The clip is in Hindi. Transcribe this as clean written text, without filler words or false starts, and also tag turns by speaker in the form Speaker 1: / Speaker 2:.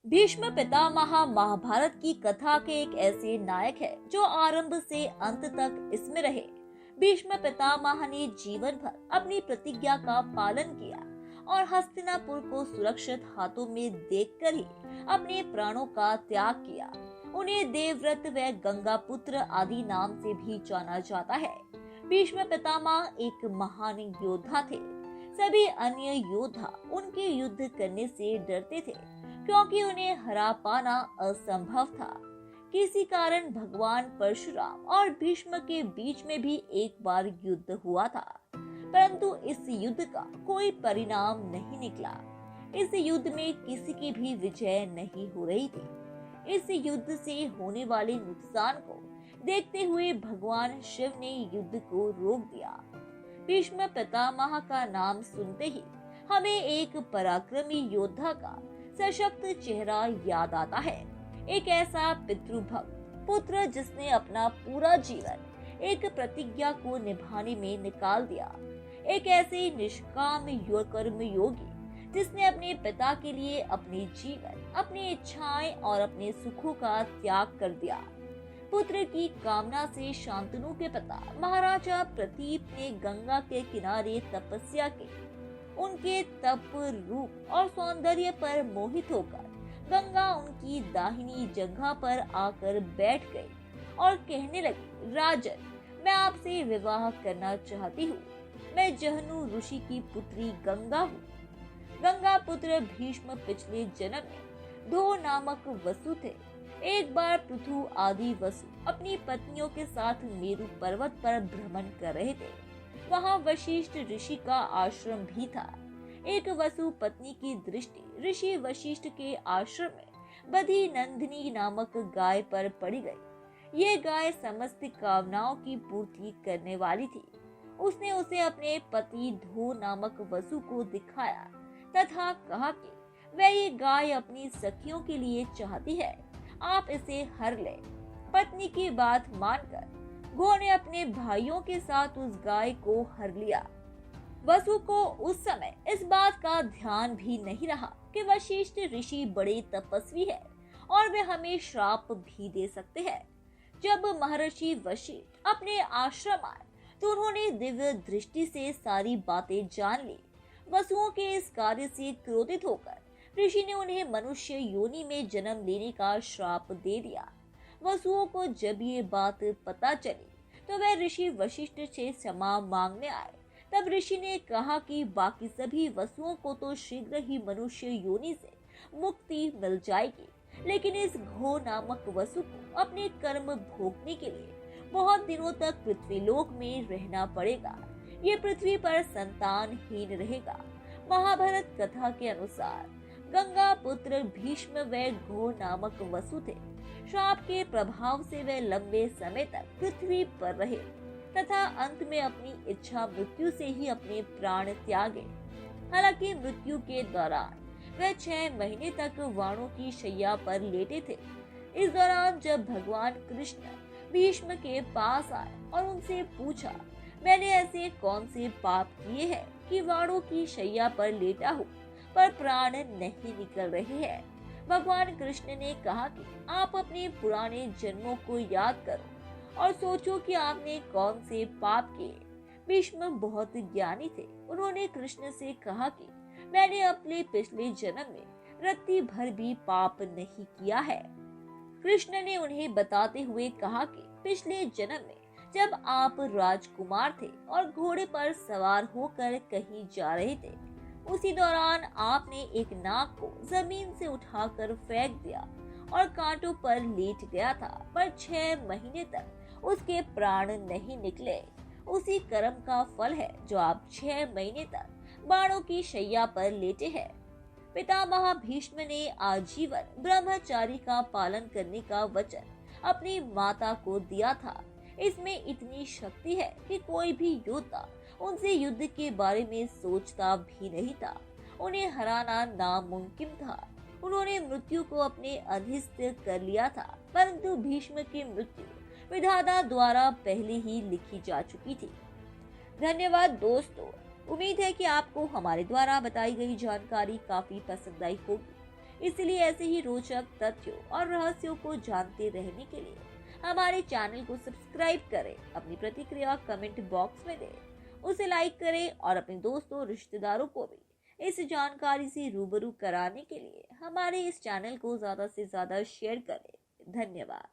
Speaker 1: भीष्म पितामह महाभारत की कथा के एक ऐसे नायक है जो आरंभ से अंत तक इसमें रहे। भीष्म पितामह ने जीवन भर अपनी प्रतिज्ञा का पालन किया और हस्तिनापुर को सुरक्षित हाथों में देखकर ही अपने प्राणों का त्याग किया। उन्हें देवव्रत व गंगापुत्र आदि नाम से भी जाना जाता है। भीष्म पितामह एक महान योद्धा थे। सभी अन्य योद्धा उनके युद्ध करने से डरते थे क्योंकि उन्हें हरा पाना असंभव था। किसी कारण भगवान परशुराम और भीष्म के बीच में भी एक बार युद्ध हुआ था, परंतु इस युद्ध का कोई परिणाम नहीं निकला। इस युद्ध में किसी की भी विजय नहीं हो रही थी। इस युद्ध से होने वाले नुकसान को देखते हुए भगवान शिव ने युद्ध को रोक दिया। भीष्म पितामह का नाम सुनते ही हमें एक पराक्रमी योद्धा का सशक्त चेहरा याद आता है। एक ऐसा पितृभक्त पुत्र जिसने अपना पूरा जीवन एक प्रतिज्ञा को निभाने में निकाल दिया। एक ऐसे निष्काम कर्म योगी जिसने अपने पिता के लिए अपने जीवन, अपनी इच्छाएं और अपने सुखों का त्याग कर दिया। पुत्र की कामना से शांतनु के पिता महाराजा प्रतीप ने गंगा के किनारे तपस्या की। उनके तप, रूप और सौंदर्य पर मोहित होकर गंगा उनकी दाहिनी जगह पर आकर बैठ गई और कहने लगी, राजन, मैं आपसे विवाह करना चाहती हूँ। मैं जहनु ऋषि की पुत्री गंगा हूँ। गंगा पुत्र भीष्म पिछले जन्म में धो नामक वसु थे। एक बार पृथु आदि वसु अपनी पत्नियों के साथ मेरु पर्वत पर भ्रमण कर रहे थे। वहाँ वशिष्ठ ऋषि का आश्रम भी था। एक वसु पत्नी की दृष्टि ऋषि वशिष्ठ के आश्रम में बधी नंदिनी नामक गाय पर पड़ी गई। ये गाय समस्त कामनाओं की पूर्ति करने वाली थी। उसने उसे अपने पति धो नामक वसु को दिखाया तथा कहा कि वह ये गाय अपनी सखियों के लिए चाहती है, आप इसे हर ले। पत्नी की बात मानकर घो ने अपने भाइयों के साथ उस गाय को हर लिया। वसु को उस समय इस बात का ध्यान भी नहीं रहा कि वशिष्ठ ऋषि बड़े तपस्वी है और वे हमें श्राप भी दे सकते हैं। जब महर्षि वशिष्ठ अपने आश्रम आए तो उन्होंने दिव्य दृष्टि से सारी बातें जान ली। वसुओं के इस कार्य से क्रोधित होकर ऋषि ने उन्हें मनुष्य योनि में जन्म लेने का श्राप दे दिया। वसुओं को जब ये बात पता चली तो वह ऋषि वशिष्ठ से क्षमा मांगने आए। तब ऋषि ने कहा कि बाकी सभी वसुओं को तो शीघ्र ही मनुष्य योनि से मुक्ति मिल जाएगी, लेकिन इस घो नामक वसु को अपने कर्म भोगने के लिए बहुत दिनों तक पृथ्वीलोक में रहना पड़ेगा। ये पृथ्वी पर संतानहीन रहेगा। महाभारत कथा के अनुसार गंगा पुत्र भीष्म व घो नामक वसु थे। श्राप के प्रभाव से वे लंबे समय तक पृथ्वी पर रहे तथा अंत में अपनी इच्छा मृत्यु से ही अपने प्राण त्यागे। हालांकि मृत्यु के दौरान वे 6 महीने तक वाणों की शैया पर लेटे थे। इस दौरान जब भगवान कृष्ण भीष्म के पास आए और उनसे पूछा, मैंने ऐसे कौन से पाप किए हैं कि वाणों की शैया पर लेटा हूँ पर प्राण नहीं निकल रहे हैं। भगवान कृष्ण ने कहा कि आप अपने पुराने जन्मों को याद करो और सोचो कि आपने कौन से पाप किए। भीष्म बहुत ज्ञानी थे। उन्होंने कृष्ण से कहा कि मैंने अपने पिछले जन्म में रत्ती भर भी पाप नहीं किया है। कृष्ण ने उन्हें बताते हुए कहा कि पिछले जन्म में जब आप राजकुमार थे और घोड़े पर सवार होकर कहीं जा रहे थे, उसी दौरान आपने एक नाग को जमीन से उठाकर फेंक दिया और कांटों पर लेट गया था, पर 6 महीने तक उसके प्राण नहीं निकले। उसी कर्म का फल है जो आप 6 महीने तक बाणों की शैया पर लेटे हैं। पितामह भीष्म ने आजीवन ब्रह्मचारी का पालन करने का वचन अपनी माता को दिया था। इसमें इतनी शक्ति है कि कोई भी योद्धा उनसे युद्ध के बारे में सोचता भी नहीं था। उन्हें हराना नामुमकिन था। उन्होंने मृत्यु को अपने अधीस्त कर लिया था, परंतु भीष्म की मृत्यु विधाता द्वारा पहले ही लिखी जा चुकी थी। धन्यवाद दोस्तों। उम्मीद है कि आपको हमारे द्वारा बताई गई जानकारी काफी पसंद आई होगी। इसलिए ऐसे ही रोचक तथ्यों और रहस्यों को जानते रहने के लिए हमारे चैनल को सब्सक्राइब करें, अपनी प्रतिक्रिया कमेंट बॉक्स में दें, उसे लाइक करें और अपने दोस्तों रिश्तेदारों को भी इस जानकारी से रूबरू कराने के लिए हमारे इस चैनल को ज्यादा से ज्यादा शेयर करें। धन्यवाद।